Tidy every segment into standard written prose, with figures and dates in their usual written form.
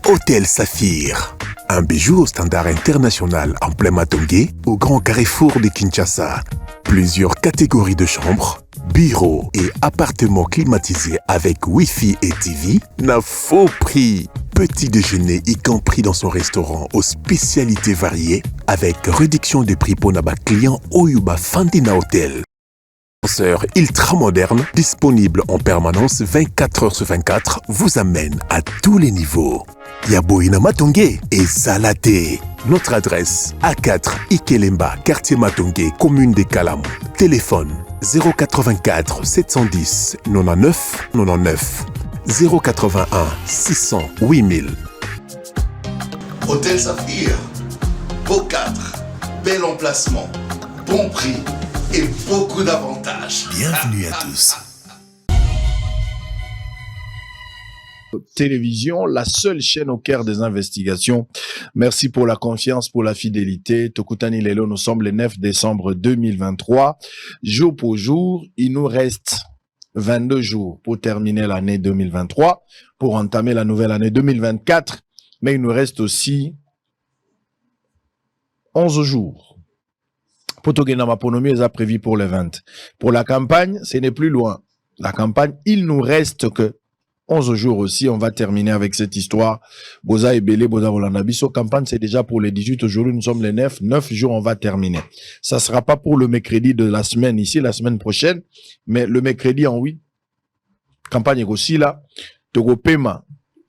Hôtel Saphir. Un bijou au standard international en plein Matongé, au grand carrefour de Kinshasa. Plusieurs catégories de chambres, bureaux et appartements climatisés avec Wi-Fi et TV n'a faux prix. Petit déjeuner y compris dans son restaurant aux spécialités variées avec réduction des prix pour naba clients Oyuba Fandina Hotel. Ascenseur ultra moderne, disponible en permanence 24h/24, vous amène à tous les niveaux. Yaboina Matongé et Salaté. Notre adresse A4 Ikelemba, quartier Matongé, commune des Kalamou. Téléphone 084 710 99 99 081 600 8000. Hôtel Saphir, beau cadre, bel emplacement, bon prix et beaucoup d'avantages. Bienvenue à tous. Télévision, la seule chaîne au cœur des investigations. Merci pour la confiance, pour la fidélité. Tokutani Lelo, nous sommes le 9 décembre 2023. Jour pour jour, il nous reste 22 jours pour terminer l'année 2023, pour entamer la nouvelle année 2024. Mais il nous reste aussi 11 jours. Pour Togena Maponomi, ils ont prévu pour le 20. Pour la campagne, ce n'est plus loin. La campagne, il nous reste que 11 jours aussi, on va terminer avec cette histoire. Boza et Belé, Boza Volanabiso. Campagne, c'est déjà pour les 18. Aujourd'hui, nous sommes les 9. 9 jours, on va terminer. Ça sera pas pour le mercredi de la semaine ici, la semaine prochaine, mais le mercredi en 8. Campagne est aussi là. Togo Pema.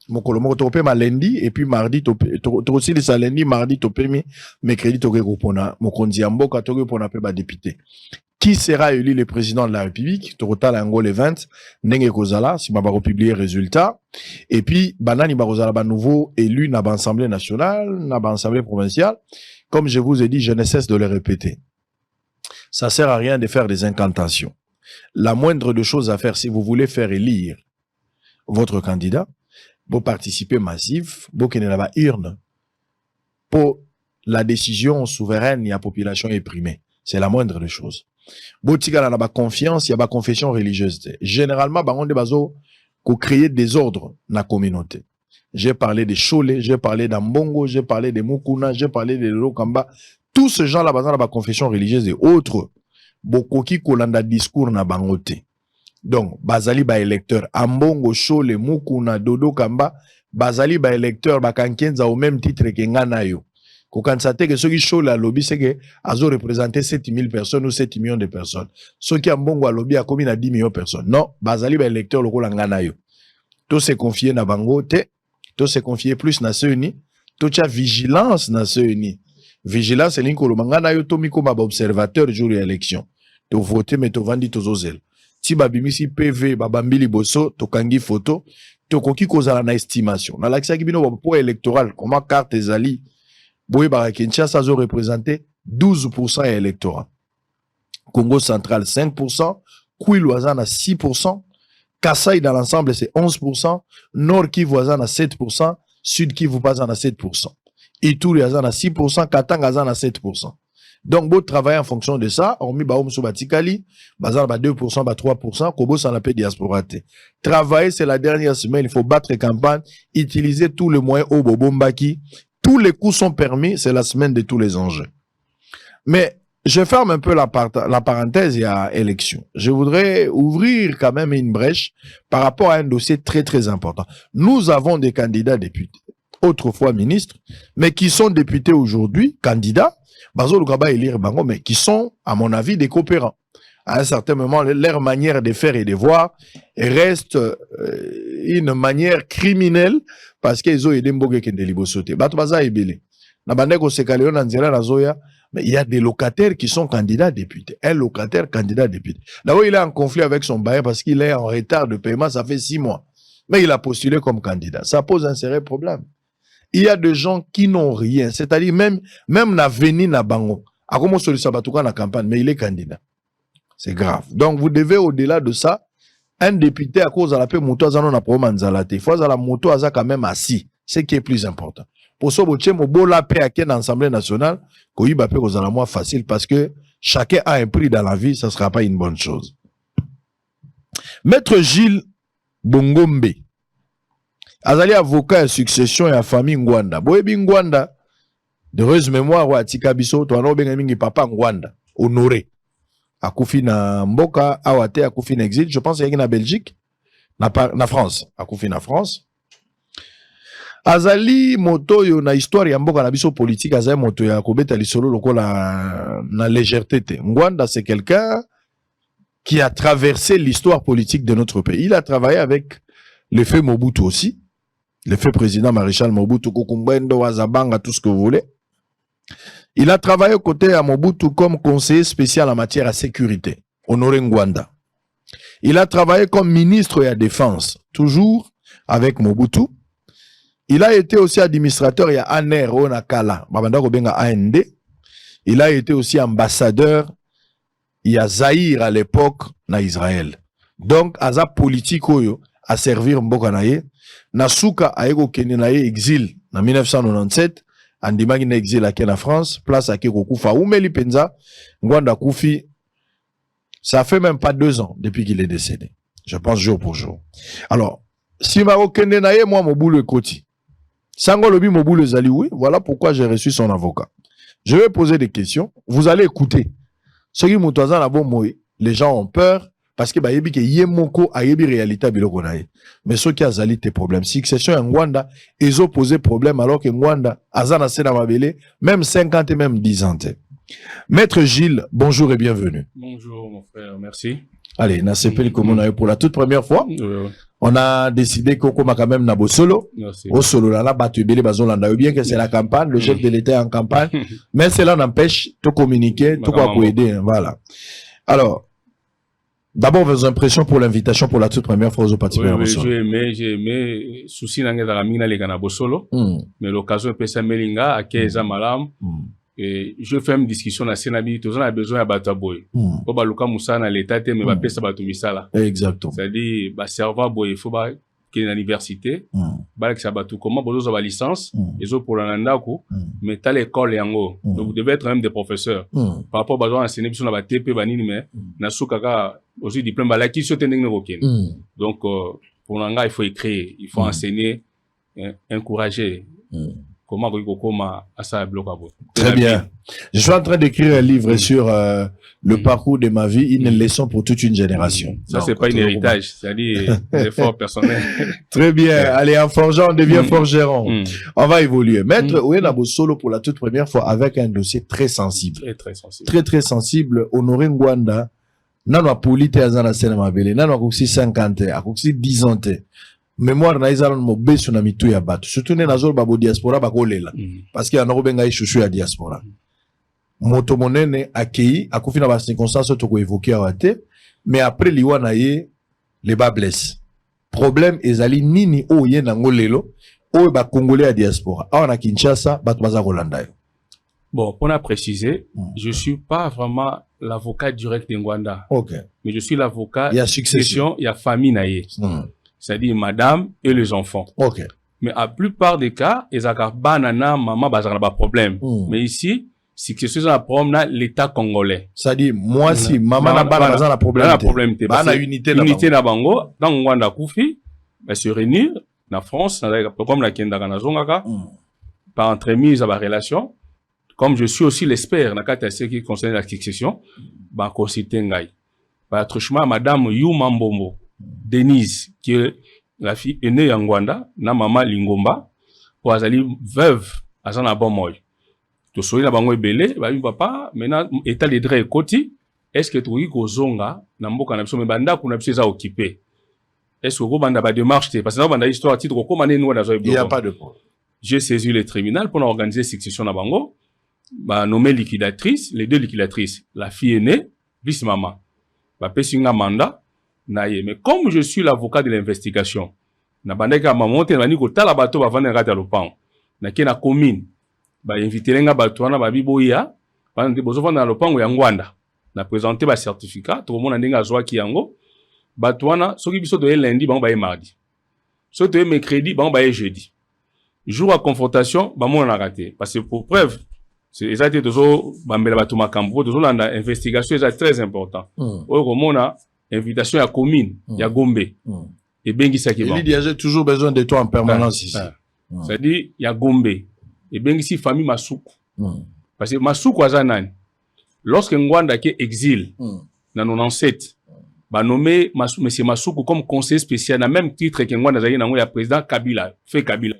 Togo Pema lundi, et puis mardi, Togo aussi les lundi, mardi, Togo Pema, mercredi, Togo Gopona. Mokondi Amboka, Togo Pona Peba député. Qui sera élu le président de la République? Total Ango le 20, Nenge Kozala, si m'a publié résultat. Et puis, Banani Barozala, nouveau élu dans l'Assemblée nationale, dans l'Assemblée provinciale. Comme je vous ai dit, je ne cesse de le répéter. Ça sert à rien de faire des incantations. La moindre de choses à faire, si vous voulez faire élire votre candidat, vous participez massif, vous qui n'avez pas urne. Pour la décision souveraine, il y a population éprimée. C'est la moindre des choses. Botika n'a pas confiance, il y a pas confession religieuse. Généralement, on bazo qu'on crée des ordres dans la communauté. J'ai parlé de Cholet, j'ai parlé d'Ambongo, j'ai parlé de Mukuna, j'ai parlé de Lokamba. Tous ces gens-là, dans la confession religieuse et autres, beaucoup qui kolanda discours na bangote. Donc, bazali ba électeur, Ambongo, Cholet, Mukuna, Dodo Kamba, bazali ba électeur, bakankenza au même titre que Nganayo. Quand ça que ceux qui show la lobby, c'est que azo représenté 7000 personnes ou 7 millions de personnes. Ceux qui ont bon lobby a commis à 10 millions de personnes. Non, bazali ba électeur le rôle ngana yo. Tout se confier na bango te, tout se confier plus na seuni, tout cha vigilance na seuni. Vigilance c'est l'inko le ngana yo to mi comme observateur jour de l'élection. To voter mais to vandi to zozel. Ti babimisi PV babambili boso to kangi photo, to koki kozala na estimation. Na l'accès ki bino pour électoral, comment carte ezali Boye Kinshasa a représenté 12% électorat. Congo central 5%, Kouilouazan à 6%, Kasaï dans l'ensemble c'est 11%, Nord Kivu à 7%, Sud Kivu à 7%. Ituri à 6%, Katanga à 7%. Donc, vous travaillez en fonction de ça, on met Baoum Soubatikali, Bazar 2%, 3%, Kobo s'en appelle diaspora. Travailler, c'est la dernière semaine, il faut battre campagne, utiliser tous les moyens au Bobombaki. Tous les coups sont permis, c'est la semaine de tous les enjeux. Mais je ferme un peu la parenthèse, il y a élection. Je voudrais ouvrir quand même une brèche par rapport à un dossier très très important. Nous avons des candidats députés, autrefois ministres, mais qui sont députés aujourd'hui, candidats, Bazo Lugaba et Lire Bango, mais qui sont, à mon avis, des coopérants. À un certain moment, leur manière de faire et de voir reste une manière criminelle parce qu'ils ont aidé Mboge Kendelibo sauté. Batbaza et Bélé. Nabandeko Sekaleon Nanzela Nazoya, mais il y a des locataires qui sont candidats députés. Un locataire candidat député. D'abord, il est en conflit avec son bailleur parce qu'il est en retard de paiement, ça fait 6 mois. Mais il a postulé comme candidat. Ça pose un sérieux problème. Il y a des gens qui n'ont rien. C'est-à-dire, même na veni na bango. A comment solution batouka na campagne, mais il est candidat. C'est grave. Donc, vous devez, au-delà de ça, un député, à cause de la paix, moto, à na problème anzalate. Il faut la moto, à quand même assis. C'est ce qui est plus important. Pour ça, vous avez beau la paix à l'Assemblée nationale, qu'on y va paix aux moins facile parce que chacun a un prix dans la vie, ça ne sera pas une bonne chose. Maître Gilles Bongombe azali avocat ya succession ya famille Ngwanda. Boyebi Ngwanda, de heureuse mémoire wa tika biso, to ano benga mingi papa Ngwanda, honoré. Akufi na mboka, awate akufi na exil, je pense yaki na Belgique, na France, akufi na France. Azali moto yo na histoire ya mboka na biso politique, azali moto ya kobeta lisolo lokola na légèreté te. Ngwanda, c'est quelqu'un qui a traversé l'histoire politique de notre pays. Il a travaillé avec l'effet Mobutu aussi, l'effet président maréchal Mobutu, Kukumbendo, Wazabanga, tout ce que vous voulez. Il a travaillé aux côtés à Mobutu comme conseiller spécial en matière de sécurité, Honoré Ngwanda. Il a travaillé comme ministre de la Défense, toujours avec Mobutu. Il a été aussi administrateur, il y a ANR, Onakala, AND. Il a été aussi ambassadeur, il y a Zahir à l'époque, na Israël. Donc, aza politique oyo, a servir mboka na ye. Nasuka a ego kene na ye exil, na 1997, andimagi na exil ake na France, place ake kokufa. Oumeli penza, Ngwanda Koufi, ça fait même pas 2 ans depuis qu'il est décédé. Je pense jour pour jour. Alors, si maro kene na ye, moi, Moboulou Ekoti. Sango lobi Moboulou Zali, oui, voilà pourquoi j'ai reçu son avocat. Je vais poser des questions, vous allez écouter. Ceux qui moutouazan la bon les gens ont peur parce que yebi ke yemoko a yebi réalité biloko na ye. Mais ceux qui a zali tes problèmes. Succession en Ngwanda, ils ont posé problème alors que Ngwanda azana sena mabele même 50 et même 10 ans. Maître Gilles, bonjour et bienvenue. Bonjour mon frère, merci. Allez, na sepeli comme pour la toute première fois. On a décidé qu'on commence quand même na Bosolo. Au solo là, batu ebele bazolanda bien que c'est la campagne, le chef de l'État est en campagne, mais cela n'empêche de communiquer, tout quoi pour aider, voilà. Alors, d'abord vos impressions pour l'invitation pour la toute première fois aux participants à Bosolo. J'ai aimé souci nanga da mina le kana Bosolo, mais l'occasion peut ça melinga à Keza Malam. Et je fais une discussion na Sénabi, tous on a besoin à Bataboy. Pour baluka Moussa na l'état mais va pesa batu misala. Exactement. C'est-à-dire ba serveur boy, il faut ba qu'il y ait une université, ba que ça batu comment bozo ba licence, les autres pour l'ananda ko, mais t'as l'école yango. Donc vous devez être même des professeurs. Par rapport à besoin enseigner sur la TP banini mais na soukaka aussi diplôme ba la qui sur tending roken. Donc pour l'anga il faut écrire, il faut enseigner, encourager. Comment à ça bloc à vous. Très bien. Je suis en train d'écrire un livre sur le parcours de ma vie, une leçon pour toute une génération. Ça, c'est pas un héritage, c'est-à-dire un effort personnel. Très bien. Allez, en forgeant, on devient forgeron. On va évoluer. Maître Ouena Bosolo pour la toute première fois avec un dossier très sensible. Très sensible. Très sensible. Honoré Ngwanda, nano polite azana sena mabele, nano akusi 50, akusi 10 ans. Mémoire na izalon mo beso na mitu ya batu surtout ne nazol babo diaspora bakolela parce que anoko benga chouchou ya diaspora moto monene akei akufi na ba circonstances to ko évoquer awate mais après liwa na ye les bas blesse problème ezali nini o ye na ngolelo o ba congolais ya diaspora a na Kinshasa batu baza kolanda yo. Bon, pour la préciser, je suis pas vraiment l'avocat direct de Ngwanda. OK. Mais je suis l'avocat il y a succession, il y a famille na ye. C'est-à-dire madame et les enfants. OK. Mais à la plupart des cas, ils ont banana, maman, bazar pas problème. Mais ici, si que c'est un problème, l'État congolais. C'est-à-dire, moi, si maman n'a pas un problème. Pas problème. Pas unité na bango. Dans Ngwanda Koufi, se réunir, na France, comme la Kenda Kanazongaka, par entremise à la relation. Comme je suis aussi l'expert, dans ce qui concerne la succession, bah, consulter ngai. Par truchement, madame Yuma Mbombo. Denise, qui est la fille aînée en Ngwanda, na maman Lingomba, pour azali veuve, azana bon moy. To soyi na bango ebele, ba yu papa, maintenant, état de droit ekoti, est-ce que tu ko zonga, na mboka na biso, mais banda kuna biso za occupé. Est-ce que ko banda ba démarche te, parce que na banda histoire titre, ko mané nous na zo ebele. Il n'y a pas de problème. J'ai saisi le tribunal pour organiser succession na bango, ba nommé liquidatrice, les deux liquidatrices, la fille aînée, vice maman. Ba pesinga mandat, naïe. Mais comme je suis l'avocat de l'investigation, na bandeka mamonte na niko tala bato ba vanda ngata lopango. Na ke na commune, ba inviter nga bato wana ba biboya, ba ndé bozo vanda lopango ya Ngwanda. Na présenter ba certificat, to mona ndinga zwa ki yango. Bato wana soki biso to lundi, ba ba mardi. So to mercredi, ba ba jeudi. Jour à confrontation, ba mona na raté parce que pour preuve, c'est exactement tozo ba mbela bato makambo, tozo landa investigation est très important. O komona invitation à commune, ya Gombe. et bengi ça qui bon. Il dit j'ai toujours besoin de toi en permanence ici. C'est-à-dire il y a Gombe et bengi si famille Masuku. Parce que Masuku azanani. Lorsque Ngwanda qui exil dans 97, bah nommé monsieur Masuku comme conseiller spécial na même titre que Ngwanda zayi na ya président Kabila, fait Kabila.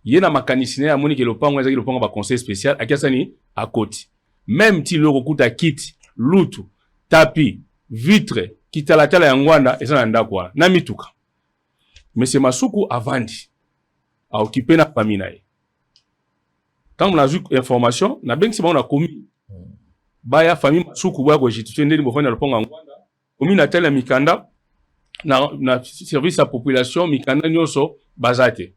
Yena makanisine a moni ke lopango zayi lopango ba conseiller spécial akasani à côté. Même si le recoute kit, lutu, tapi, vitre, kitalatala ya Ngwanda eza na kwa na mituka. Monsieur Masuku avandi a occupé na famille na ye. Quand on a vu information, na bengi si on a commis baya famille Masuku ba ko justifier ndeni bo fana lopango Ngwanda. Commis na tele mikanda na service à population mikanda nyoso bazate.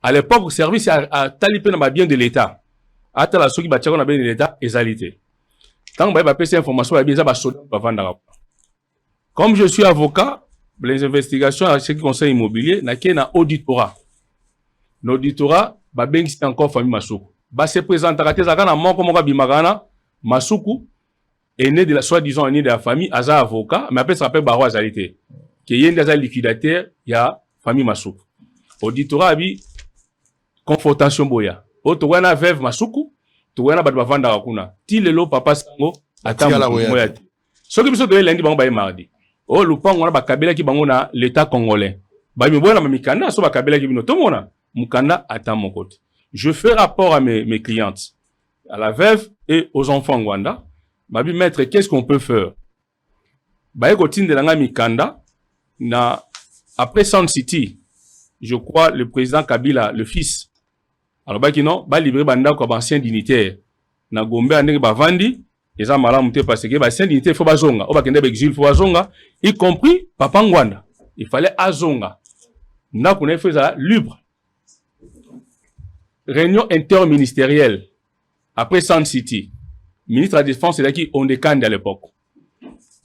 À l'époque service a talipé na bien de l'état. Ata la soki batiako na bien de l'état ezalité. Tant que ba pesa information ba bien ba soldat ba vanda. Comme je suis avocat, les investigations à ce qui concerne immobilier na ke na auditorat. L'auditorat ba bengi encore famille Masuku. Ba se présenter à na moko moko bimagana Masuku est né de la soi-disant né de la famille Aza avocat, mais après ça s'appelle Baro Azalité. Qui est un liquidateur, il y a famille Masuku. Auditorat abi confrontation boya. Oto wana veuve Masuku, to wana bad bavanda rakuna. Ti lelo papa sango atamba moya. Soki biso to lundi bango ba mardi. O lupango wana ba kabila ki bango na l'état congolais. Ba mi boya na mikanda so ba kabila ki bino to mona. Mukanda atamba kote. Je fais rapport à mes clientes, à la veuve et aux enfants Rwanda. Babi maître, qu'est-ce qu'on peut faire? Baye kotine de langa mikanda na après Sound City, je crois le président Kabila, le fils. Alors baki non, ba libérer banda ko ancien dignitaire. Na Gombe andenge ba vandi, eza malamu te parce que ba ancien dignitaire faut bazonga, o ba kende ba exil faut bazonga, y compris papa Ngwanda. Il fallait azonga. Na kuna faisait libre. Réunion interministérielle après Sound City. Ministre de la Défense, c'est là qui on décande à l'époque.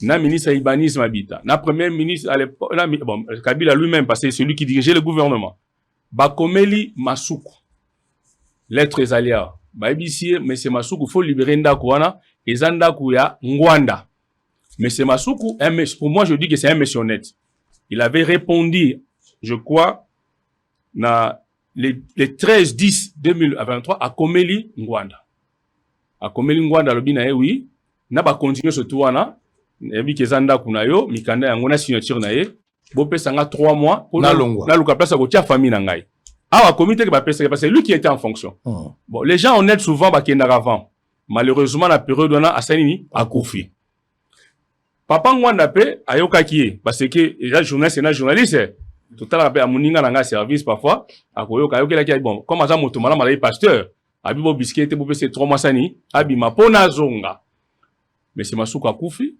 Na ministre Ibanisme habita. Na premier ministre à l'époque, bon, Kabila lui-même, parce que c'est celui qui dirigeait le gouvernement. Bakomeli Masuku. Lettres aléas. Baibisi, mais c'est Masuku, faut libérer Ndakouana, et Zandakou ya Ngwanda. Mais c'est Masuku, pour moi, je dis que c'est un monsieur honnête. Il avait répondu, je crois, na les 13-10-2023 à Komeli Ngwanda. A Komeli Ngwanda lobina oui, na ba continuer ce tour na ebi kezanda kuna yo mikanda yango na signature na ye bo pesa nga 3 mois pour na luka place ko tia famille na ngai. Ah comité que ba pesa parce que lui qui était en fonction. Bon, les gens honnêtes souvent ba kenda avant. Malheureusement la période on a asanini a Kofi. Papa Ngwanda pe ayoka ki parce que déjà journaliste na journaliste tout à l'heure à moninga na nga service parfois akoyoka ayokela ki bon comme ça moto mala mala pasteur abibo biscuit bo pesa 3 mois sani abima pona zonga. Mais c'est Masuku akufi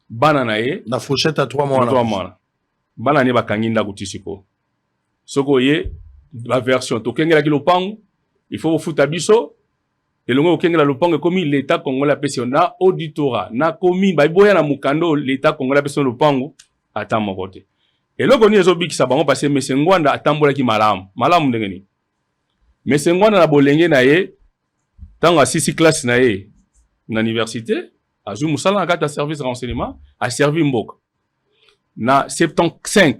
bana na ye na fourchette à 3 mois. 3 mois. Bana ne bakangi ndaku tisiko. Soko ye la version to kengela ki lopango il faut futa biso elongo kengela lopango comme l'état congolais pesa na auditorat na komi ba boya na mukando l'état congolais pesa lopango ata mokote. Eloko ni ezo bikisa bango parce que monsieur Ngwanda atambola ki malamu ndengeni. Monsieur Ngwanda na bolenge na ye tanga 6 classe na ye na université Azou Moussala en cas service de renseignement a servi Mbok. Na 75,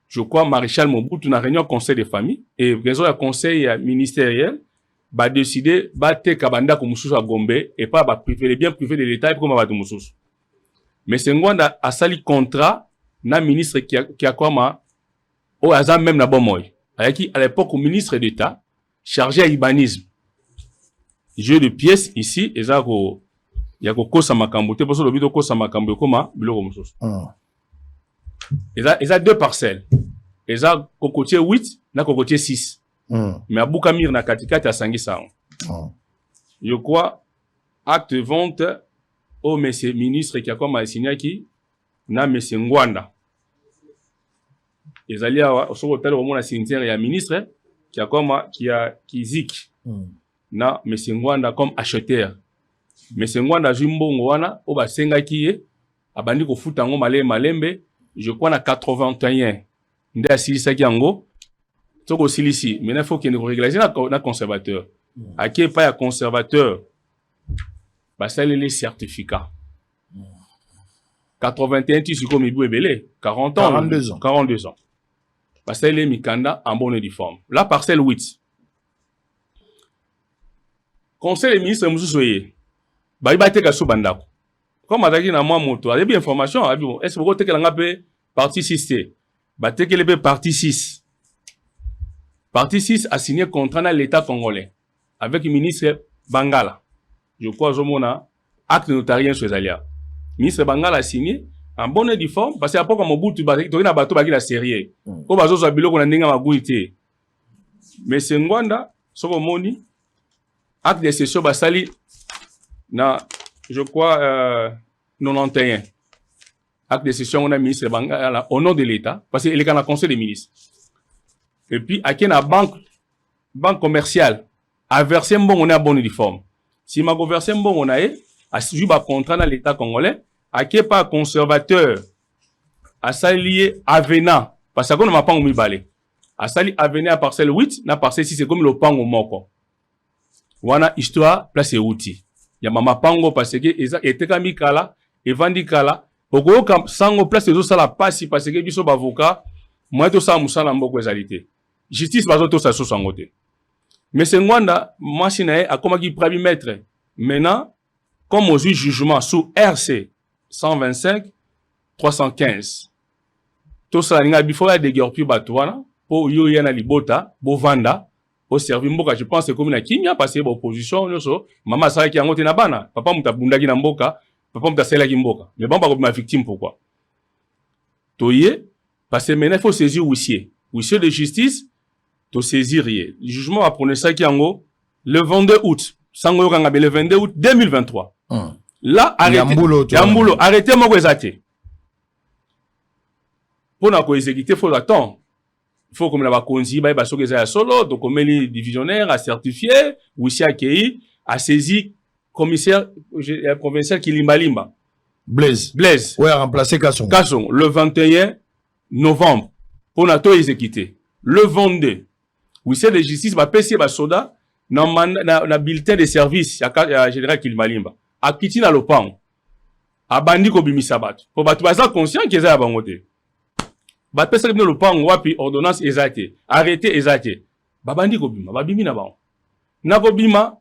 je crois, Maréchal Mobutu na réunion conseil de famille et raison à conseil ministériel va décider battre Kabanda comme Moussous à Gombe et pas ba privé les biens privés de l'État et comme va Moussous. Mais c'est Ngwanda a sali contrat na ministre qui a comme au hasard même na Bomoy. Avec à l'époque au ministre d'État chargé à Ibanisme. Jeu de pièces ici et ça il y a kosa makambo te parce que le bito kosa makambo koma biloko mosusu. Ils a 2 parcelles. Ils a cocotier 8 na cocotier 6. Mais à Boukamir na katikati à Sangisa. Je crois acte de vente au monsieur ministre qui a comme signé qui na monsieur Ngwanda. Ils allaient au hôtel au monde cimetière et à ministre qui a comme qui zik na monsieur Ngwanda comme acheteur. Mais c'est Ngwanda Jimbongo wana o ba senga kiye abandi ko futa ngo malembe je crois na 81 nde asilisa ki yango toko silisi mais il faut qu'il ne régulariser na conservateur aki pas ya conservateur ba sali les certificats 81 tu comme Ibou Ebele, 40 ans. 42 ans. 42 ans. Parcelle Mikanda en bonne et due forme. La parcelle 8. Conseil des ministres Moussousoye. Baïbate Kassou Bandako. Comme Adaki na moi moto, il y a bien information. Est-ce que vous avez une partie 6? Baté que le partie 6. Partie 6 a signé contrat dans l'État congolais avec le ministre Bangala. Je crois au mona acte notarien sur les alliés. Le ministre Bangala a signé en bonne et due forme parce que après comme au bout tu na bateau baki la série. Ko bazo za biloko na ndinga maguité. Mais c'est Ngwanda soko moni acte de cession basali na je crois 91. Acte de cession on a ministre Bangala au nom de l'État parce qu'il est dans le conseil des ministres. Et puis à qui na banque commerciale a versé un bon on a bonne uniforme. Si ma versé un bon on a suivi un contrat dans l'État congolais à qui pas conservateur à s'allier Avena parce qu'on n'a pas mis balé à s'allier Avena à parcelle 8 na parcelle 6 c'est comme le pango moko. Wana histoire place et outil. Ya mama pango parce que eza etekami kala evandi kala poko kam sango place ezo sala pasi parce que biso bavocat moi to sa musala mboko ezalité. Justice bazo to sa so sangote. Mais c'est Ngwanda machine a comme qui premier maître. Maintenant comme au jugement sous RC 125 315. To sa ninga bifo ya déguerpi batwana po yo yana libota bo vanda au service mboka je pense comme na kimia parce que opposition nyoso mama sala ki angote na bana papa mutabunda ki na mboka papa mutasela ki mboka mais bon pas comme ma victime pourquoi toye parce que maintenant il faut saisir huissier de justice to saisir le jugement a prononcé ça ki ango le 22 août sango kanga le 22 août 2023 là arrêtez arrêtez moko ezate pour na ko exécuter faut attendre. Il faut comme la bakonzi ba soki eza solo donc comme les divisionnaires a certifié huissier accueilli a saisi commissaire provincial Kilimbalimba Blaise ouais remplacer Kasson le 21 novembre pour na to exécuter le 22 huissier de justice ba PC ba soda na bulletin de service ya général Kilimbalimba a kiti na lopango a bandi ko bimisa bato pour bato baza conscient que eza ya bangote ba pesa le pango wapi ordonnance ezate arrêté ezate babandi ko bima babimi na bango na ko bima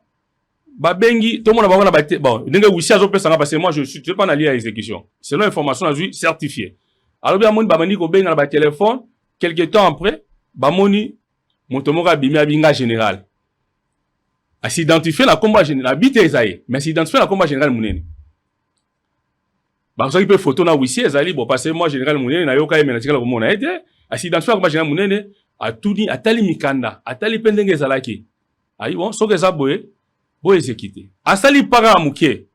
babengi to mona bakona bate bon ndenge wisi azo pesa nga parce que moi je suis pas na lié à exécution selon information azui certifié alors bien moni babandi ko benga na ba téléphone quelque temps après ba moni motomoka bimi abinga général a s'identifier na combat général bité ezaye mais s'identifier na combat général munene. Bah, ça qui peut photo na wisi ezali bon parce que moi général Mounene na yoka yemena tikala ko mona ete asidentifie comme général Mounene a tout dit atali mikanda atali pendenge ezalaki ayi bon so que ça boye bo exécuter asali para muke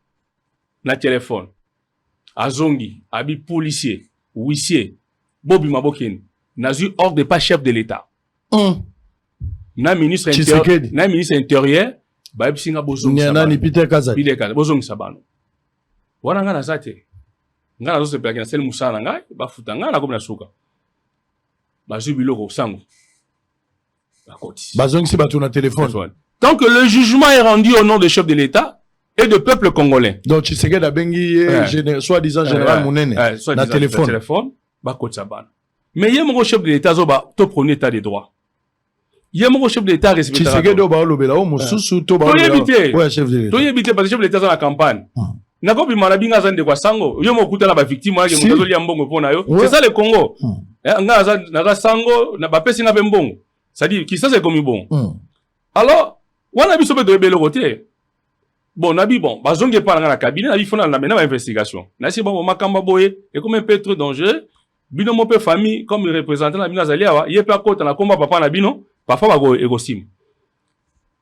na téléphone azongi abi policier wisi bobi mabokeni nazu ordre de pas chef de l'état na ministre intérieur ba bisinga bozongi na ni Peter Kazadi bozongi sabano wana ngana zate ngana zo se plaki na sel musana ngai ba futa ngana comme na suka ba jubiloko sango ba koti bazongi si bato na téléphone tant que le jugement est rendu au nom du chef de l'état et du peuple congolais donc tu sais que d'abengi soi-disant général Mounene na téléphone ba koti sabana mais yemo chef de l'état zo ba to premier état de droit yemo chef de l'état respecté tu sais que do ba lobela o mususu to ba ouais chef de l'état to yebité parce que chef de l'état dans la campagne na kopi malabinga zande kwa sango yo mokuta na ba victime wake mutazo lia mbongo pona yo c'est ça le Congo nga na sango na ba pesi na mbongo ça dit qui ça c'est comme bon alors wana biso be do ebelo côté bon nabi bon bazonge pa na cabinet na bifona na mena investigation na si bon makamba boye et comme un peu trop dangereux bino mo pe famille comme le représentant na bino azali awa ye pa kota na komba papa na bino parfois ba go egosim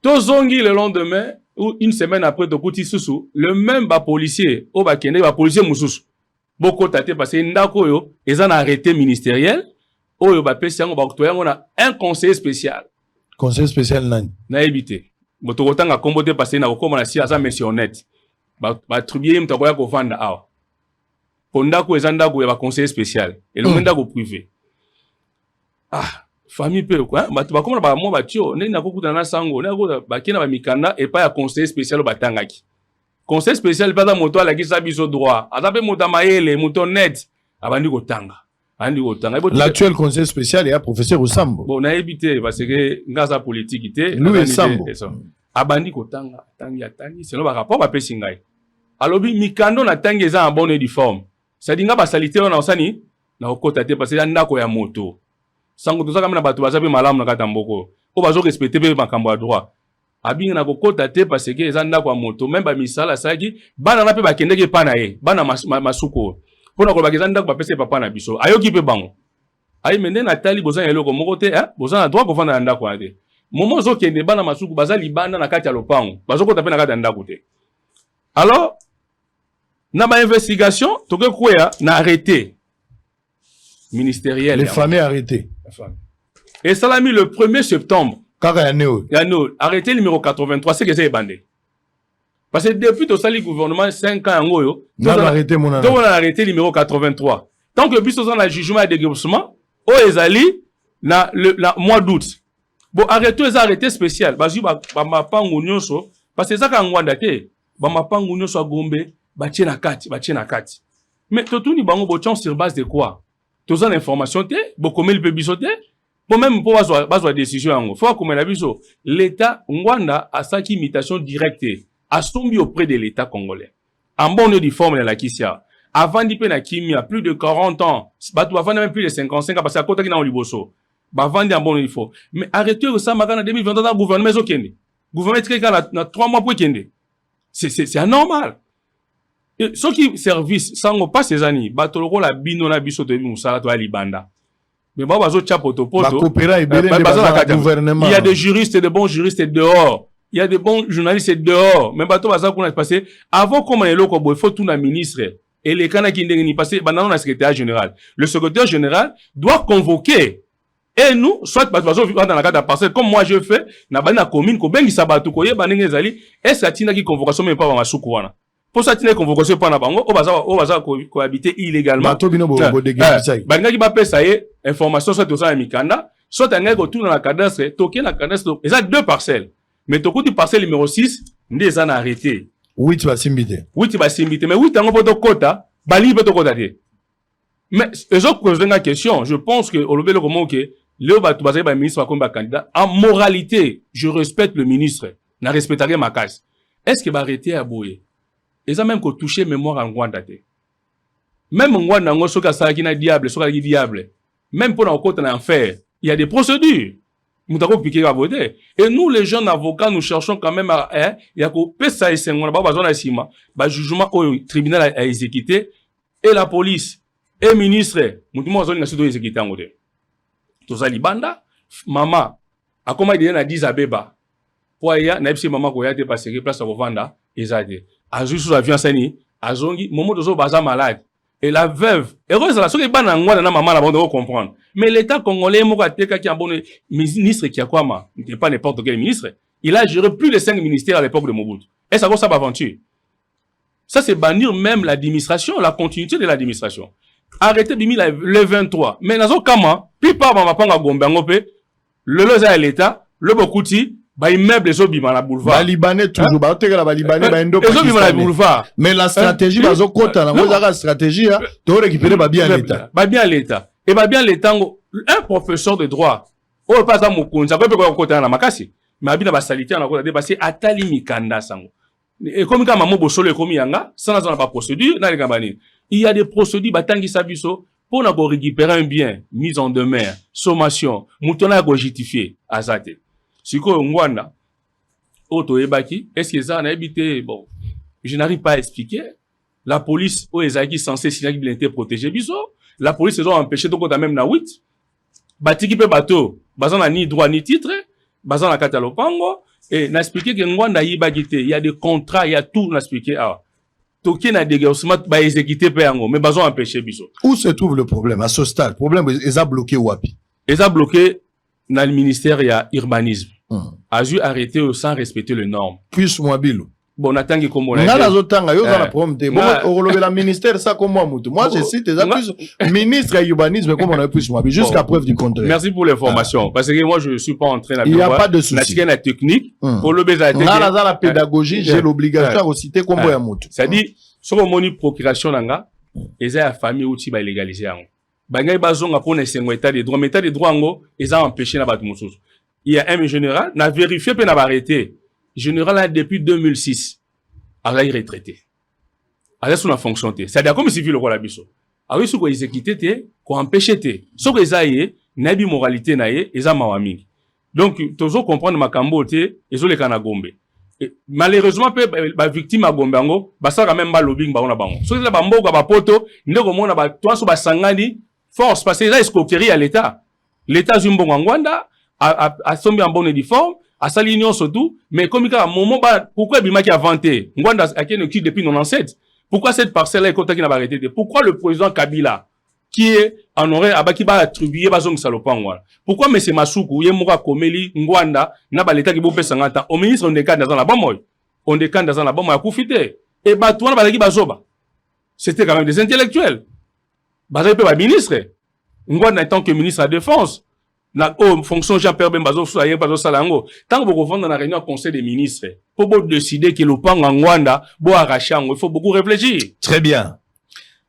to zongi le lendemain ou une semaine après Dokuti Susu, le même policier, au Bakende, policier Moussous, beaucoup taté parce que ndako yo, ils ont arrêté ministériel, au yo bapesi yango baktoya on a un conseiller spécial. Conseiller spécial nani? Na évité. Botokotanga kombote parce que na ko na si asa mentionnet. Ba tribuer mtakoya ko vanda awa. Pondako ezandako ya ba conseiller spécial et le ndako privé. Ah famille peu quoi batu bakoma ba mo batio neni na kokuta na sango na ko bakina ba mikanda et pas ya conseiller spécial batangaki conseil spécial pas moto la qui sabiso droit atape moto maele moto net abandi kotanga l'actuel conseil spécial est à professeur Osambo bon na évité parce que ngaza politique té lui Sambo abandi kotanga tangi selon ba rapport ba pesi ngai alobi mikando na tangi eza en bonne uniforme ça dit nga ba salité on osani na okota te parce que ndako ya moto sango to saka na bato bazabe malamu na kata mboko o bazo respecter pe makambo ya droit abinga na kokota te parce que eza ndako ya moto même ba misala saki bana na pe bakendeke pa na ye bana masuko pona ko bakeza ndako ba pese papa na biso ayoki pe bango ayi mende na tali bozana eloko moko te bozana droit ko fanda na ndako ate momo zo kende bana masuko bazali bana na kati ya lopango bazo kota pe na kati ya ndako te alors na ba investigation toke kwea na arrêté ministériel les familles arrêtées et ça l'a mis le 1er septembre Yano arrêté numéro 83 c'est que c'est bandé parce que depuis tout ça le gouvernement 5 ans ngoyo on a arrêté numéro 83 tant que biso dans le jugement et dégrossement o ezali na le mois d'août bon arrêté spécial bazu ba mapango nyonso parce que ça ka ngwanda te ba mapango nyonso agombe ba tie na kati mais totuni bango bo chance sur base de quoi tous en information te bo comme le biso te bon même pour bazwa décision yango faut comme la biso l'état ngwanda a saki imitation directe a sombi auprès de l'état congolais en bonne uniforme na la kisia avant d'y na kimia plus de 40 ans bato avant même plus de 55 ans parce que à côté qui na liboso ba vendre en bonne uniforme mais arrêtez ça makana 2022 dans gouvernement ezokende gouvernement etikaka na 3 mois pour kende c'est anormal et ce qui service sango pas ces années bato loko la bino na biso to musala to libanda mais bah bazo chapoto poto il y a des juristes et de bons juristes dehors il y a des bons journalistes dehors mais bato baza qu'on a passé avant comme les locaux il faut tout na ministre et les kana qui ndengeni passer bandana na secrétaire général le secrétaire général doit convoquer et nous soit bazo vivre dans la cadre parcelle comme moi je fais na bana commune ko bengi sabatu ko yeba ndenge ezali et ça tina qui convocation même pas ba masuku wana pour ça tina convocation pas na bango o baza cohabiter illégalement banga ki ba pesa ye information soit aux mikanda soit un go tout dans la cadastre toquer la cadastre et ça 2 parcelles mais tokuti parcelle numéro 6 ndeza na arrêté 8 basimbité mais 8 tango poto kota bali poto kota te mais eux pose une question je pense que au lobelo comment que le batu bazali ba ministre comme ba candidat en moralité je respecte le ministre na respecterait ma case est-ce que ba arrêter à boyer et ça même que toucher mémoire en Rwanda te même en Rwanda ngo soka saki na diable soka ki diable même pour na côté na enfer il y a des procédures mutako piquer à voter et nous les jeunes avocats nous cherchons quand même à il y a ko pesa esengona ba bazona sima ba jugement au tribunal a exécuté et la police et ministre mutumo zoni na sito exécuté ngote tozali banda mama akoma ide na 10 abeba po ya na bisi mama ko ya te parce que place à vendre ezade azu sous avion sani azongi momo tozo baza malade et la veuve heureuse la soki bana ngwana na maman la bon de comprendre mais l'état congolais moko ateka ki en bon ministre qui a quoi ma n'était pas n'importe quel ministre il a géré plus de 5 ministères à l'époque de Mobutu et ça va ça aventure ça c'est bannir même l'administration la continuité de l'administration arrêter le 23 mais nazo kama plupart ba mapanga gombe ngope le loza l'état le bokuti ba immeuble zo bima na boulevard ba libanais toujours ba tekela ba libanais ba endo zo bima na boulevard mais la stratégie bazo kota na ngozaka stratégie to récupérer ba bien l'état et ba bien l'état un professeur de droit o pas za mokonza ko pe ko kota na makasi mais abina ba salité na ko dépasser atali mikanda sango et comme quand maman bosolo comme yanga sans pas procédure na likambani il y a des procédures batangi sabiso pour na ko récupérer un bien mise en demeure sommation mutona ko justifier azate siko ngwana auto ebaki est-ce que ça na habité bon je n'arrive pas à expliquer la police o ezaki censé signaler qu'il était protégé biso la police ils ont empêché donc même na 8 batiki pe bateau bazana ni droit ni titre bazana katalopango et n'a expliqué que ngwanda yibaki te il y a des contrats il y a tout n'a expliqué toki na dégagement ba exécuter pe yango mais bazon empêcher biso où se trouve le problème à ce stade problème est bloqué wapi est bloqué dans le ministère il y a urbanisme a dû arrêter sans respecter les normes plus mobile bon natangi kombo na nazotanga yo za la prompte bon la ministère ça comme moi je cite déjà plus ministre à urbanisme comme on a plus moi jusqu'à preuve du contraire. Merci pour l'information parce que moi je suis pas en train il y a pas de souci la technique pour le beza na la pédagogie j'ai l'obligation de citer kombo ya mutu ça dit soko moni procuration nanga eza ya famille outi ba légaliser yango bangai bazonga pour nesengo état de droit mais état de droit ngo eza empêché na batu mususu il y a un général na vérifié pe na arrêté général là depuis 2006 a retraité a sous la fonction té c'est à dire comme civil le roi la biso a oui sous ko exécuter té ko empêcher té soko ezaye nabi moralité naye eza mawami donc toujours comprendre makambo té ezo le kana gombe malheureusement pe ba victime a gombe ngo basaka même ba lobbying ba ona bango so la ba mboka ba poto ndeko mona ba twanso ba sangani force parce que là escroquerie à l'état zumbo ngwanda a sombi en bonne uniforme à sa ligne surtout mais comme il y a un moment pourquoi Bimaki a vanté ngwanda a qui depuis 97 pourquoi cette parcelle là est contactée n'a pas arrêté pourquoi le président Kabila qui est en aurait abaki ba attribuer bazong salopangwa pourquoi monsieur Masuku yemoka komeli ngwanda na ba l'état qui bo pesa ngata au ministre on décade dans la bamoy on décade dans la bamoy a kufité et ba toi na ba bazoba c'était quand même des intellectuels bazay pe ba ministre ngwanda étant que ministre de la défense na fonction Jean-Pierre Bembazo soyen bazo salango tant que vous dans la réunion conseil des ministres pour décider que le pan ngwanda bo arracher il faut beaucoup réfléchir. Très bien.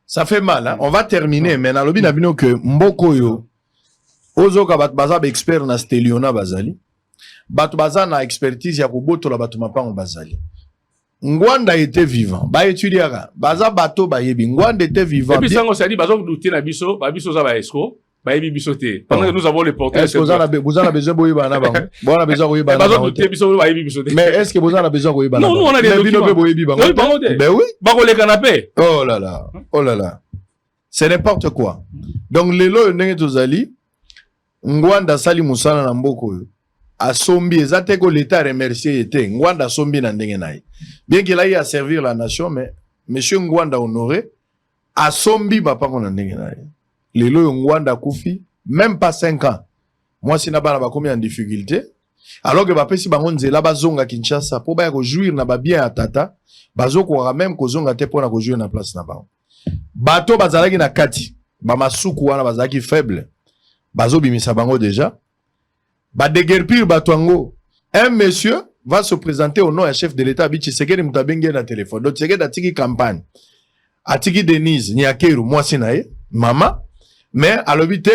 Ça fait mal hein? On va terminer mais na lobi na bino que mbokoyo ozoka bat bazab expert na steliona bazali bat bazana expertise ya kobotola batu mapango bazali ngwanda était vivant ba étudiera baza bato ba yebi ngwanda était vivant et puis ça on s'est dit bazo douter na biso ba biso za ba esco ba yebi biso te pendant que nous avons les portraits est-ce que vous avez besoin boye bana bango bon on a besoin boye bana bazo douter biso ba yebi biso te mais est-ce que vous avez besoin boye bana non nous on a des documents boye bango ben oui ba ko le canapé oh là là c'est n'importe quoi donc lelo ndenge tozali ngwanda sali musana na mboko asombi ezate ko l'état remercier était ngwanda sombi na ndenge naye bien qu'il aille à servir la nation mais monsieur ngwanda honoré asombi papa ko na ndenge naye lelo ngwanda kufi même pas 5 ans moi sina bana ba combien en difficulté alors que ba pesi bango nzela bazonga Kinshasa po ba ko jouir na ba bien atata bazoko même ko zonga te pona ko jouir na place na bango bato bazalaki na kati ba masuku wana bazalaki faible bazo bimisa bango déjà ba déguerpir batwango un monsieur va se présenter au nom du chef de l'état bi Tshisekedi mutabenge na téléphone donc Tshisekedi atiki campagne atiki Denise Nyakeru moi sinae mama mais à l'obité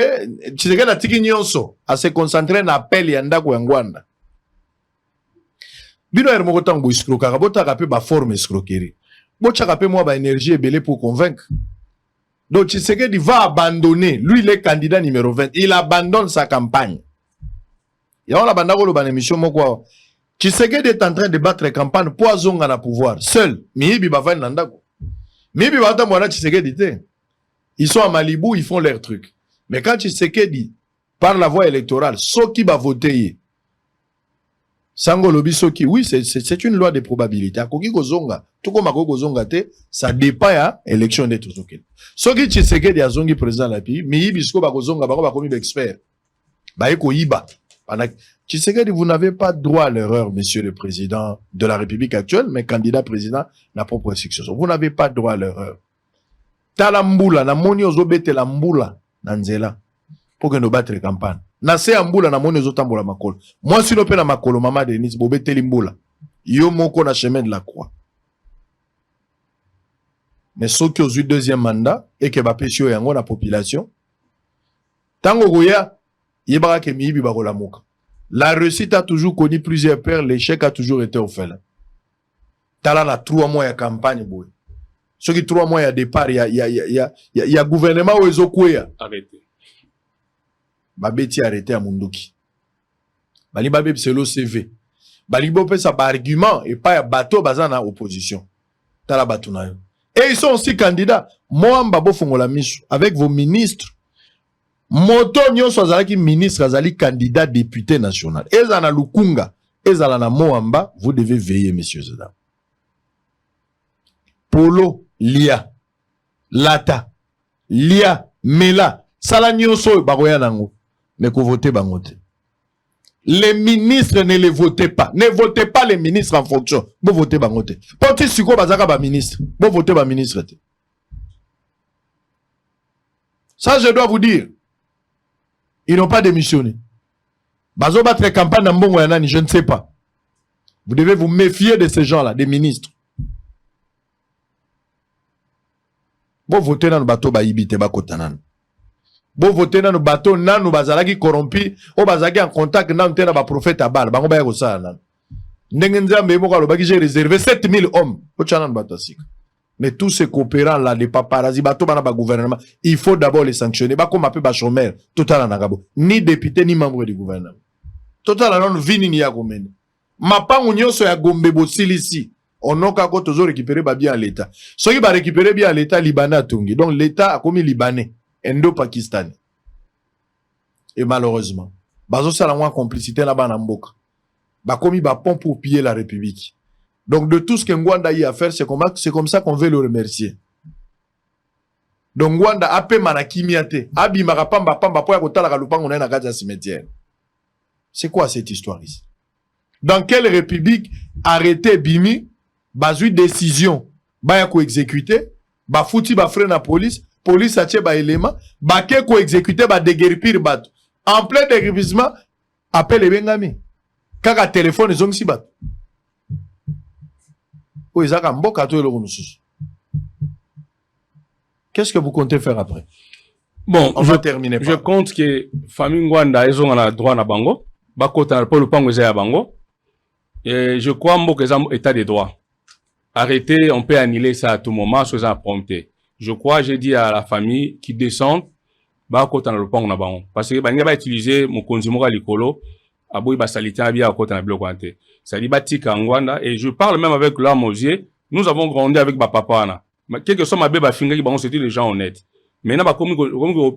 Tshisekedi atiki nyonso à se concentrer na appel ya ndako ya ngwanda bino er moko tango escroquerie botaka pe ba forme escroquerie botaka pe moi ba énergie ebele pour convaincre. Donc Tshisekedi va abandonner, lui il est candidat numéro 20, il abandonne sa campagne. Et on a bandako ban émission moko. Tshisekedi est en train de battre campagne pour azonga na pouvoir seul. Miyibi ba va ndako. Miyibi ba ta mwana Tshisekedi te. Ils sont à Malibu, ils font leur truc. Mais quand Tshisekedi par la voie électorale, ceux qui va voter Sango lobi soki, oui, c'est une loi de probabilité. Akoki kozonga, tout comme ako kozonga te, ça dépend ya élection de Tozokel. Soki Tshisekedi azongi président la pays, mais ibisko ba kozonga ba komi expert. Ba eko iba. Tshisekedi, vous n'avez pas droit à l'erreur, monsieur le président de la République actuelle, mais candidat président na propre succession. Vous n'avez pas droit à l'erreur. Talambula, na moni ozobete la mbula, na nzela, pour que nous battre campagne. Na se ambula na moni ozotambola makolo. Moi si l'opé na makolo, maman Denise, bobete limbula. Yo moko na chemin de la croix. Mais ceux qui ont eu deuxième mandat, et que bapesio yango na population, tango goya, yebara ke miyibi bakola moka. La réussite a toujours connu plusieurs pères, l'échec a toujours été orphelin. Tala na 3 mois ya campagne boy. Ceux qui 3 mois ya départ, ya gouvernement ou ezokweya. Arrêtez. Babeti arrêté à Munduki. Bali babé c'est l'OCV. Bali bopé ça par argument et pas bateau bazana opposition. Tala batunayo. Et ils sont aussi candidats. Moi mbabo fongola misu avec vos ministres. Moto nyonso azalaki ministre azali candidat député national. Ezana Lukunga, ezala na Moamba, vous devez veiller messieurs et dames. Polo Lia Lata Lia Mela Sala nyonso bakoya nango. Mais qu'on vote bangote. Les ministres ne les votez pas. Ne votez pas les ministres en fonction. Vous votez Bangote. Poti Siko Bazaka ba ministre. Vous votez ba ministre. Ça, je dois vous dire. Ils n'ont pas démissionné. Bazo battre campagne dans Mbongo Yanani, je ne sais pas. Vous devez vous méfier de ces gens-là, des ministres. Vous votez dans le bateau Baïbite Bakotanan. Vous votez dans le bateau Nanou Bazalaki corrompu, ou Bazalaki en contact dans le prophète Abal. Bango Baye Rosa Nan. Nengenza Mbemo Baki j'ai réservé 7000 hommes. Mais tous ces coopérants-là, les paparazzi, bateau Banaba gouvernement, il faut d'abord les sanctionner. Bako Mapé Bachomère, total en Agabo. Ni député, ni membre du gouvernement. Total en Vini ni Yagomene. Mapa Unyoso ya Gombe Bosilisi. On n'a qu'à toujours récupérer bien l'État. Ceux qui va récupérer bien l'État libanais à Tungi. Donc l'État a commis libanais, indo-pakistanais. Et malheureusement, bazo salamwa complicité là-bas en Mboka. Ba commis ba pont pour piller la République. Donc de tout ce que Ngwanda y a à faire, c'est comme ça qu'on veut le remercier. Donc Ngwanda a pe manakimiate. Abi marapamba pamba po ya kotala kalupango on a na gaza cimetière. C'est quoi cette histoire ici? Dans quelle république arrêter Bimi, bazui décision, ba ya ko exécuter, ba fouti ba frère na police a tché ba élément, ba ke ko exécuter ba déguerpir bat. En plein déguerpissement, appelle les bengami. Kaka téléphone ils ont si bat. O izaka mboka to eloko mususu. Qu'est-ce que vous comptez faire après? Bon, on va terminer. Je compte que famille Ngwanda ils ont un droit na bango. Ba kota pour le pango ya bango. Et je crois que c'est état de droit. Arrêtez, on peut annuler ça à tout moment, soit ça prompté. Je crois, j'ai dit à la famille qui descend, bah, côté dans le pont na bango. Parce que, bah, il va utiliser mon consumo likolo, aboui ba salita bien à côté dans le bloc anté. Ça dit, bah, tika Ngwanda, et je parle même avec l'homme aux yeux. Nous avons grandi avec ma papa, na. Quelque soit ma bébé finga qui bah, c'était des gens honnêtes. Maintenant, bah, comme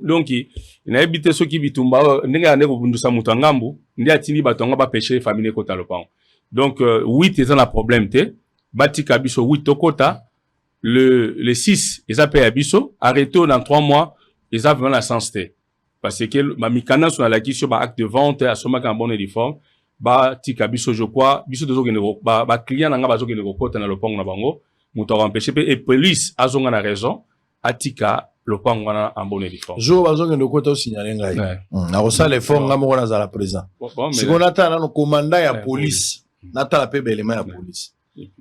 donc, il n'a habité ceux qui bitumba, n'enga n'enga bundusa mutangambu, n'enga tini batonga ba pêcher famille côté dans le pont. Donc, 8 ils ont un problème, te. Bati Kabiso 8 Tokota. Le 6, ils appellent Abiso. Arrêté dans 3 mois, ils ont vraiment la sens, te. Parce que, ma mikana sur la question, bah, acte de vente, à soma qu'un bon uniforme. Bati Kabiso, je crois, biso de zogue négo, bah, client n'anga bazo négo côté dans le pont na bango. Moutor empêché, et police, a zonga na raison. Atika, le pont na un bon uniforme. Jo bazo négo côté au signalé ngai. Na rosa les fonds, nga moko na zala présent. Si on attend, na no commandant ya police. Nata la paix élément à la police.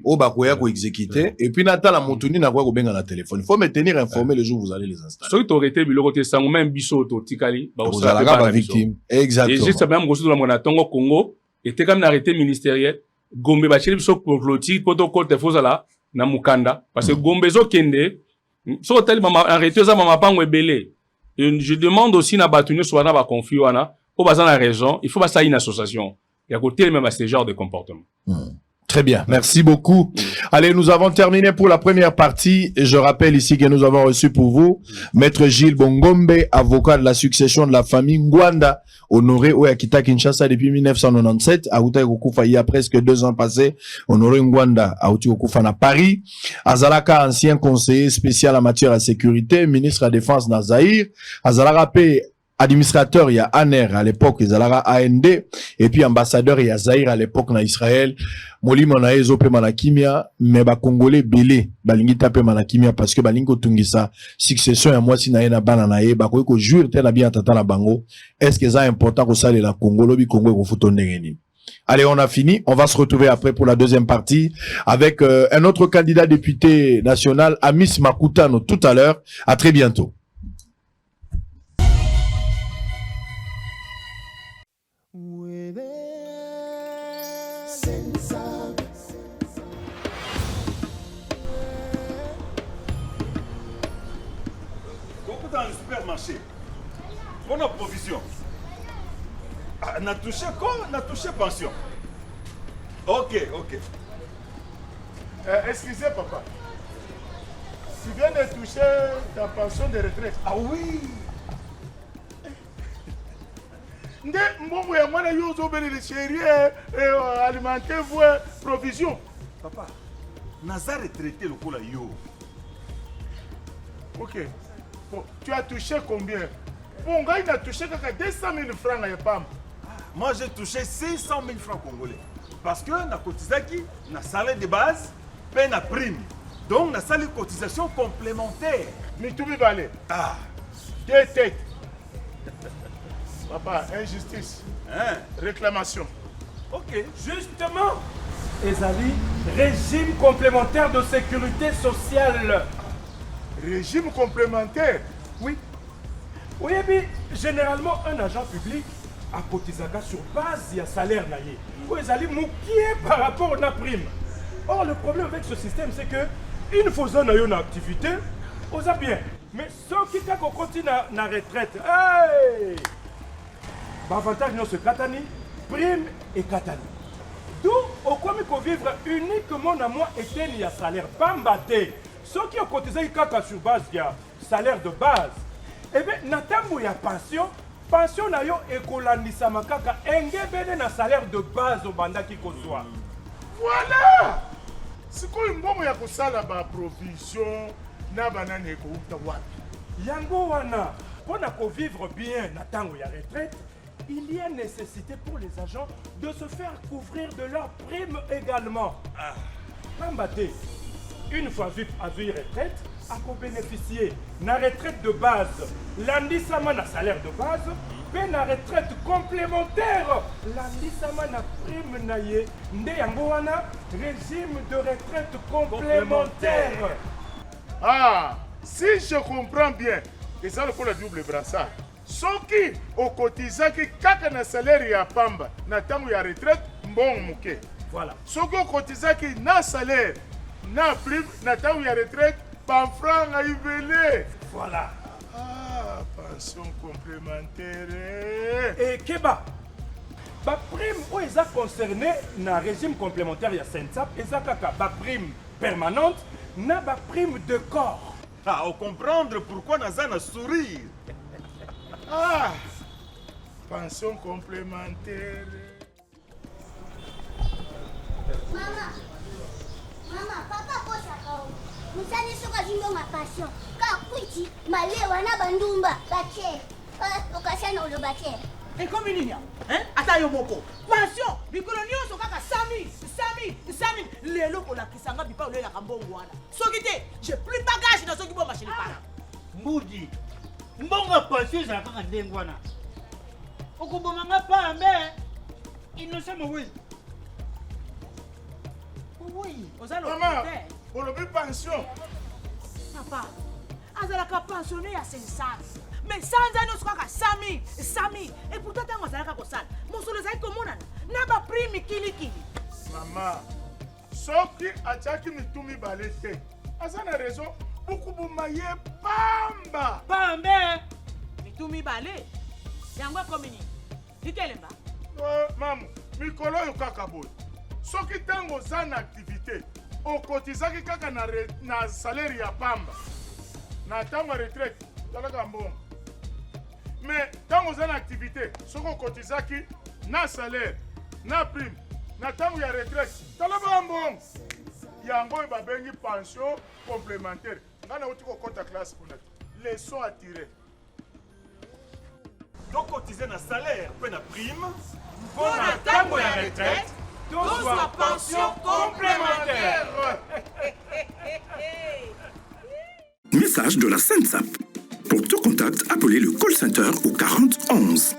Au bakoya ko exécuter et puis nata la montuni na kwa ko benga na téléphone. Il faut me tenir informé le jour où vous allez les installer. Ceux qui t'auraient été biloko te sango même biso to tikali ba vous allez la victime. Exactement. Et juste même gosu de la mona tongo Congo était comme arrêté ministériel Gombe ba cheli biso pour clôture poto côté fozala na mukanda parce que Gombe zo kende so tel mama arrêté za mama pango ebele. Je demande aussi na batunu soit na ba conflit wana pour baza na raison, il faut pas ça une association. Il y a côté même à ce genre de comportement. Très bien, merci beaucoup. Allez, nous avons terminé pour la première partie. Et je rappelle ici que nous avons reçu pour vous Maître Gilles Bongombe, avocat de la succession de la famille Ngwanda, honoré au Akita Kinshasa depuis 1997. Aouta Okufa, il y a presque 2 ans passés. Honoré Ngwanda, Aouti Okufa na Paris. Azalaka, ancien conseiller spécial en matière de sécurité, ministre de la Défense na Zaïre. Azalaka P. Administrateur, il y a ANER à l'époque, il y a AND, et puis ambassadeur, il y a Zaïre à l'époque, dans Israël. Moli Monaezo pe manakimia, mais ba Congolais belé, balingi tape manakimia, parce que balingo tungisa, succession à moi si na yena bananae, ba ko jure te na bien tata na bango. Est-ce que c'est important que ça la Congo, lobi Congo ko futo ndengeni. Allez, on a fini. On va se retrouver après pour la deuxième partie avec un autre candidat député national, Amis Makutano, tout à l'heure. À très bientôt. Dans le supermarché, on a provision. On a touché quoi? On a touché pension. Ok. Excusez papa. Tu viens de toucher ta pension de retraite. Ah oui. Nde mbongo ya mwana yo zobeli le chéri alimentaire voie provision. Papa, naza retraité le kola yo. Ok. Bon, tu as touché combien? Bon, gars, il a touché 200 000 francs à Yepam. moi j'ai touché 600 000 francs congolais. Parce que na cotisaki, na salaire de base, paie na prime. Donc na salaire cotisation complémentaire. Mitubi Balé. Ah, Deux têtes. Papa, injustice. hein? Réclamation. Ok. Justement, ezali régime complémentaire de sécurité sociale. Régime complémentaire. Oui. Oui, mais généralement, un agent public a cotisé sur base de salaire naïe. Oui, ezali moukié par rapport à la prime. Or, le problème avec ce système, c'est que une fois qu'on a une activité, on a bien. Mais ceux qui continuent na retraite, hey! Avantage non, c'est katani, prime et katani. D'où, au comme il faut vivre uniquement dans moi et il y a salaire bambaté. Ceux qui ont cotisé sur base de salaire de base, eh bien, il y a pension. Pension na yo ekolandisa makaka engebele na salaire de base au banda qui soit. Voilà! C'est quoi une bombe ya kosala ba provision na banane ekouta wapi? Yango wana, pour vivre bien na tango ya retraite, il y a nécessité pour les agents de se faire couvrir de leurs primes également. Pambaté, une fois à vie retraite, à bénéficier de la retraite de base, l'andissement na salaire de base, puis la retraite complémentaire, l'andissement na prime naye, nde yango wana, régime de retraite complémentaire. Ah, si je comprends bien, et ça le pour le double brassard. Soki okotizaki kaka na salaire ya pamba na tango ya retraite mbongo muke. Voilà. Soki okotizaki na salaire na prime na tango ya retraite panfran na ibele. Voilà. Ah, pension complémentaire. Et Keba, ba prime où ils ont concerné na régime complémentaire ya SENSAP, ils ont kaka ba prime permanente, na ba prime de corps. Ah, au comprendre pourquoi naza na sourire. Ah, pension complémentaire. Maman, papa posaka o. Musani soka zindo ma passion. Ka kwiti malewa na bandumba bache. Okashana olo bache. Et comme il y a, hein, attends moko. Pension, bikolo nyonso kaka 100 000, lelo ko la kisanga bipa ole la kambongo wana. Sokite, j'ai plus bagage dans soki bo machine para. Mbudi. Mbonga pension za kaka ndengo wana. Okuboma nga pambe. Innocent oui. Oui, ozalo. Maman, pour le pension. Papa, azalaka pensionné à sensation. Mais sans années, on se 100 000. Et pourtant, on s'en a pas ça. Mon solo, c'est comme on a. N'a pas pris kili. Maman, soki achaki mitumi balete. Azana raison, beaucoup de maye pamba. Pambe. Mitumi balé. Yangwa komini. Dikelemba. Maman, mikolo yo kaka boy. Soki tango zana activité, okotizaki kaka na salaire ya pamba. Na tango retraite, talaka mbongo. Mais tango zana activité, soko okotizaki na salaire, na prime, na tango ya retraite, talaka mbongo. Yango babengi pension complémentaire. Ngana uti ko kota classe pour leçon à tirer. Donc cotiser na salaire, puis na prime. Pour la tango ya retraite, donc soit pension complémentaire. Message de la SENSAP. Pour tout contact, appelez le call center au 40 11.